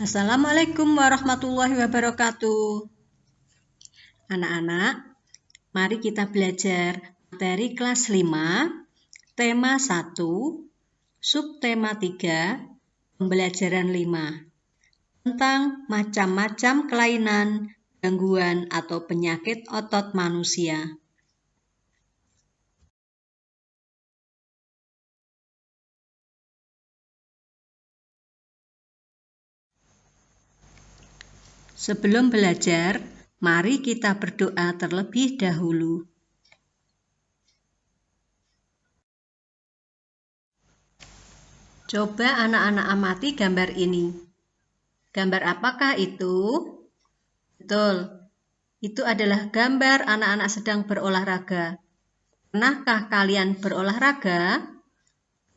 Assalamualaikum warahmatullahi wabarakatuh. Anak-anak, mari kita belajar materi kelas 5, tema 1, subtema 3, pembelajaran 5, tentang macam-macam kelainan, gangguan, atau penyakit otot manusia. Sebelum belajar, mari kita berdoa terlebih dahulu. Coba anak-anak amati gambar ini. Gambar apakah itu? Betul, itu adalah gambar anak-anak sedang berolahraga. Pernahkah kalian berolahraga?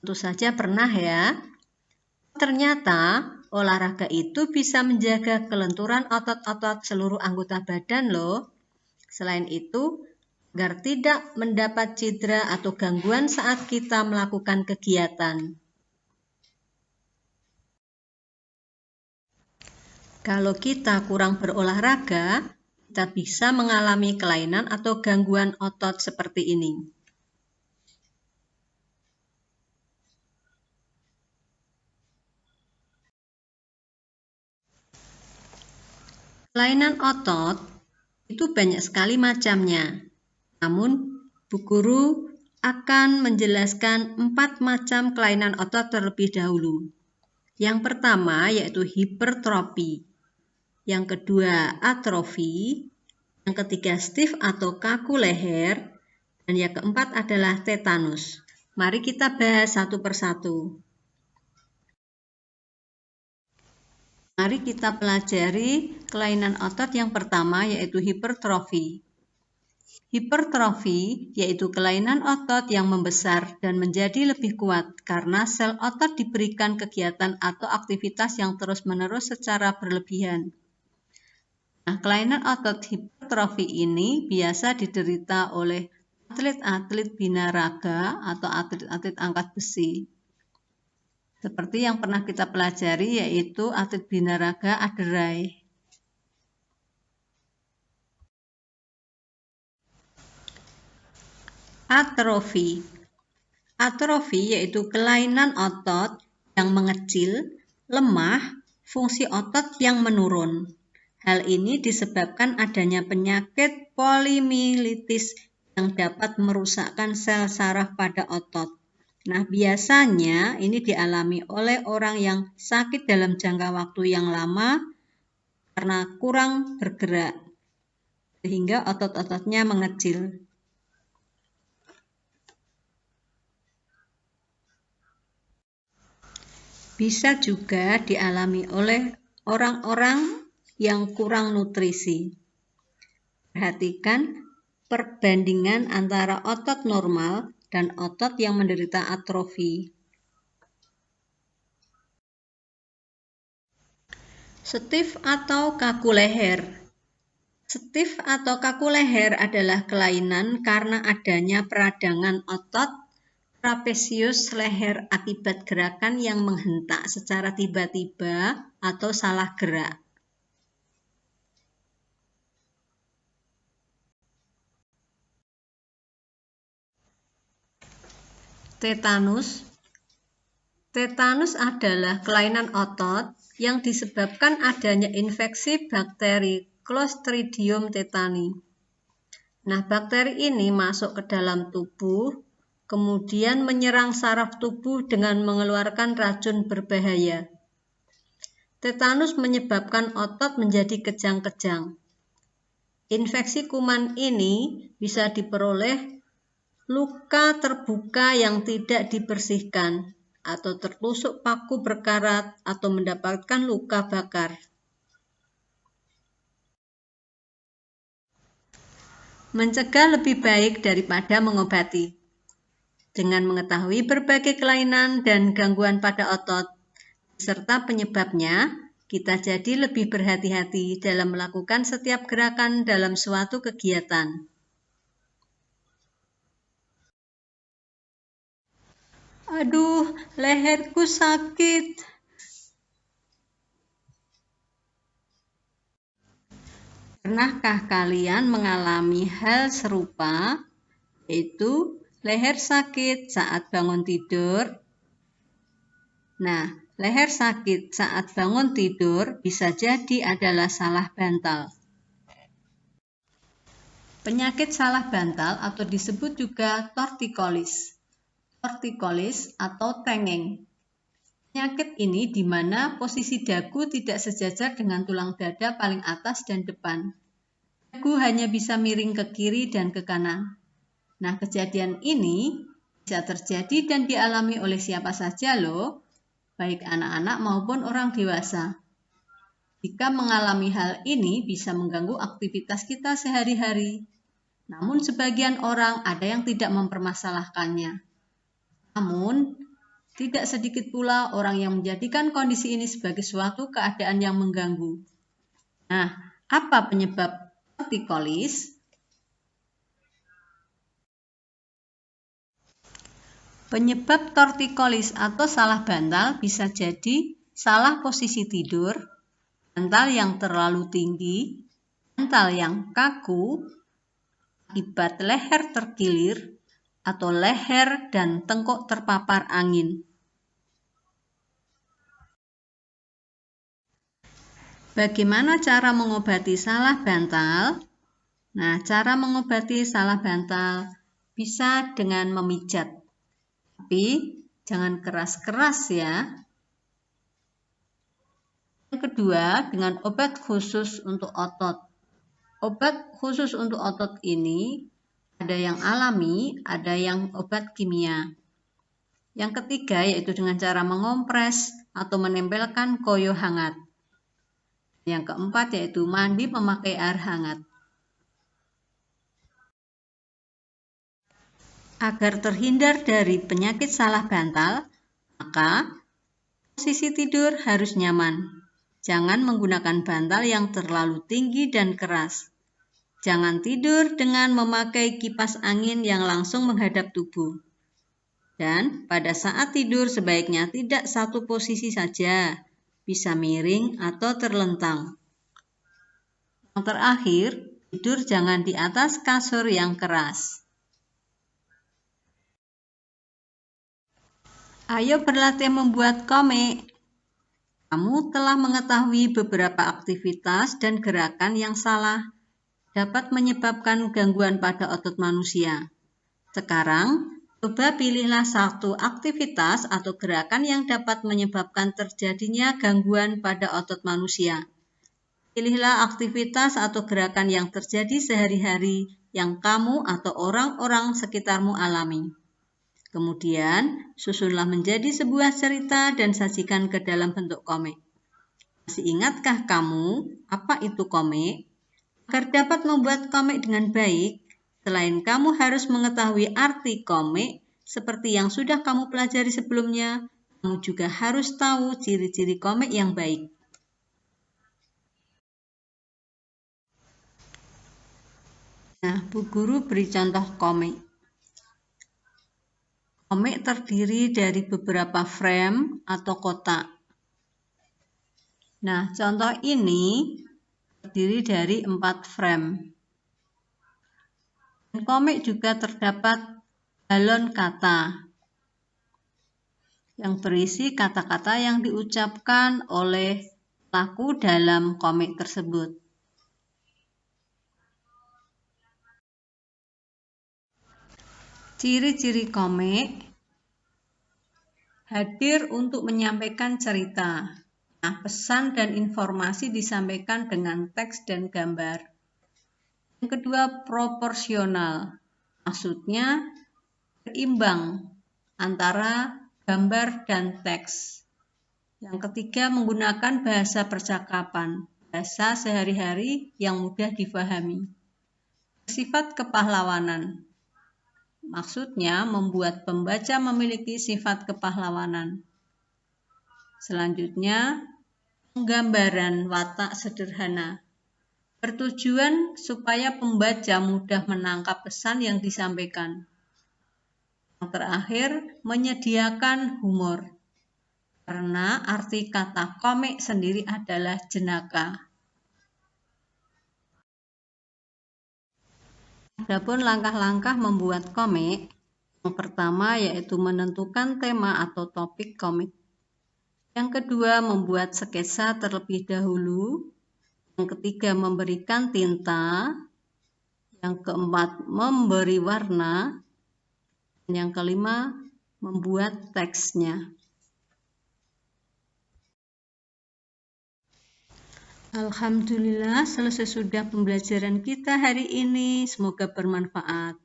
Tentu saja pernah ya. Ternyata olahraga itu bisa menjaga kelenturan otot-otot seluruh anggota badan loh. Selain itu, agar tidak mendapat cedera atau gangguan saat kita melakukan kegiatan. Kalau kita kurang berolahraga, kita bisa mengalami kelainan atau gangguan otot seperti ini. Kelainan otot itu banyak sekali macamnya. Namun, Bu Guru akan menjelaskan 4 macam kelainan otot terlebih dahulu. Yang pertama yaitu hipertrofi. Yang kedua atrofi. Yang ketiga stiff atau kaku leher. Dan yang keempat adalah tetanus. Mari kita bahas satu persatu. Mari kita pelajari kelainan otot yang pertama yaitu hipertrofi. Hipertrofi yaitu kelainan otot yang membesar dan menjadi lebih kuat karena sel otot diberikan kegiatan atau aktivitas yang terus-menerus secara berlebihan. Nah, kelainan otot hipertrofi ini biasa diderita oleh atlet-atlet binaraga atau atlet-atlet angkat besi. Seperti yang pernah kita pelajari yaitu atlet binaraga Aderai. Atrofi. Atrofi yaitu kelainan otot yang mengecil, lemah, fungsi otot yang menurun. Hal ini disebabkan adanya penyakit polimilitis yang dapat merusakkan sel saraf pada otot. Nah, biasanya ini dialami oleh orang yang sakit dalam jangka waktu yang lama karena kurang bergerak, sehingga otot-ototnya mengecil. Bisa juga dialami oleh orang-orang yang kurang nutrisi. Perhatikan perbandingan antara otot normal dan otot yang menderita atrofi. Stiff atau kaku leher. Stiff atau kaku leher adalah kelainan karena adanya peradangan otot trapesius leher akibat gerakan yang menghentak secara tiba-tiba atau salah gerak. Tetanus. Tetanus adalah kelainan otot yang disebabkan adanya infeksi bakteri Clostridium tetani. Nah, bakteri ini masuk ke dalam tubuh, kemudian menyerang saraf tubuh dengan mengeluarkan racun berbahaya. Tetanus menyebabkan otot menjadi kejang-kejang. Infeksi kuman ini bisa diperoleh luka terbuka yang tidak dibersihkan, atau tertusuk paku berkarat, atau mendapatkan luka bakar. Mencegah lebih baik daripada mengobati. Dengan mengetahui berbagai kelainan dan gangguan pada otot, serta penyebabnya, kita jadi lebih berhati-hati dalam melakukan setiap gerakan dalam suatu kegiatan. Aduh, leherku sakit. Pernahkah kalian mengalami hal serupa, yaitu leher sakit saat bangun tidur? Nah, leher sakit saat bangun tidur bisa jadi adalah salah bantal. Penyakit salah bantal atau disebut juga tortikolis. Tortikolis atau tengeng. Penyakit ini di mana posisi dagu tidak sejajar dengan tulang dada paling atas dan depan. Dagu hanya bisa miring ke kiri dan ke kanan. Nah, kejadian ini bisa terjadi dan dialami oleh siapa saja loh, baik anak-anak maupun orang dewasa. Jika mengalami hal ini bisa mengganggu aktivitas kita sehari-hari. Namun sebagian orang ada yang tidak mempermasalahkannya. Namun, tidak sedikit pula orang yang menjadikan kondisi ini sebagai suatu keadaan yang mengganggu. Nah, apa penyebab tortikolis? Penyebab tortikolis atau salah bantal bisa jadi salah posisi tidur, bantal yang terlalu tinggi, bantal yang kaku, akibat leher terkilir, atau leher dan tengkuk terpapar angin. Bagaimana cara mengobati salah bantal? Nah, cara mengobati salah bantal bisa dengan memijat. Tapi jangan keras-keras ya. Yang kedua, dengan obat khusus untuk otot. Obat khusus untuk otot ini ada yang alami, ada yang obat kimia. Yang ketiga yaitu dengan cara mengompres atau menempelkan koyo hangat. Yang keempat yaitu mandi memakai air hangat. Agar terhindar dari penyakit salah bantal, maka posisi tidur harus nyaman. Jangan menggunakan bantal yang terlalu tinggi dan keras. Jangan tidur dengan memakai kipas angin yang langsung menghadap tubuh. Dan pada saat tidur sebaiknya tidak satu posisi saja, bisa miring atau terlentang. Yang terakhir, tidur jangan di atas kasur yang keras. Ayo berlatih membuat komik. Kamu telah mengetahui beberapa aktivitas dan gerakan yang salah dapat menyebabkan gangguan pada otot manusia. Sekarang, coba pilihlah satu aktivitas atau gerakan yang dapat menyebabkan terjadinya gangguan pada otot manusia. Pilihlah aktivitas atau gerakan yang terjadi sehari-hari yang kamu atau orang-orang sekitarmu alami. Kemudian, susunlah menjadi sebuah cerita dan sajikan ke dalam bentuk komik. Masih ingatkah kamu apa itu komik? Agar dapat membuat komik dengan baik, selain kamu harus mengetahui arti komik seperti yang sudah kamu pelajari sebelumnya, kamu juga harus tahu ciri-ciri komik yang baik. Nah, Bu Guru beri contoh komik. Komik terdiri dari beberapa frame atau kotak. Nah, contoh ini terdiri dari 4 frame. Dan komik juga terdapat balon kata yang berisi kata-kata yang diucapkan oleh pelaku dalam komik tersebut. Ciri-ciri komik hadir untuk menyampaikan cerita. Nah, pesan dan informasi disampaikan dengan teks dan gambar. Yang kedua, proporsional. Maksudnya berimbang antara gambar dan teks. Yang ketiga, menggunakan bahasa percakapan, bahasa sehari-hari yang mudah difahami. Sifat kepahlawanan. Maksudnya membuat pembaca memiliki sifat kepahlawanan. Selanjutnya, penggambaran watak sederhana. Bertujuan supaya pembaca mudah menangkap pesan yang disampaikan. Yang terakhir, menyediakan humor. Karena arti kata komik sendiri adalah jenaka. Adapun langkah-langkah membuat komik, yang pertama yaitu menentukan tema atau topik komik. Yang kedua, membuat sketsa terlebih dahulu. Yang ketiga, memberikan tinta. Yang keempat, memberi warna. Dan yang kelima, membuat teksnya. Alhamdulillah, selesai sudah pembelajaran kita hari ini. Semoga bermanfaat.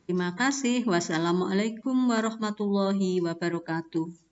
Terima kasih. Wassalamualaikum warahmatullahi wabarakatuh.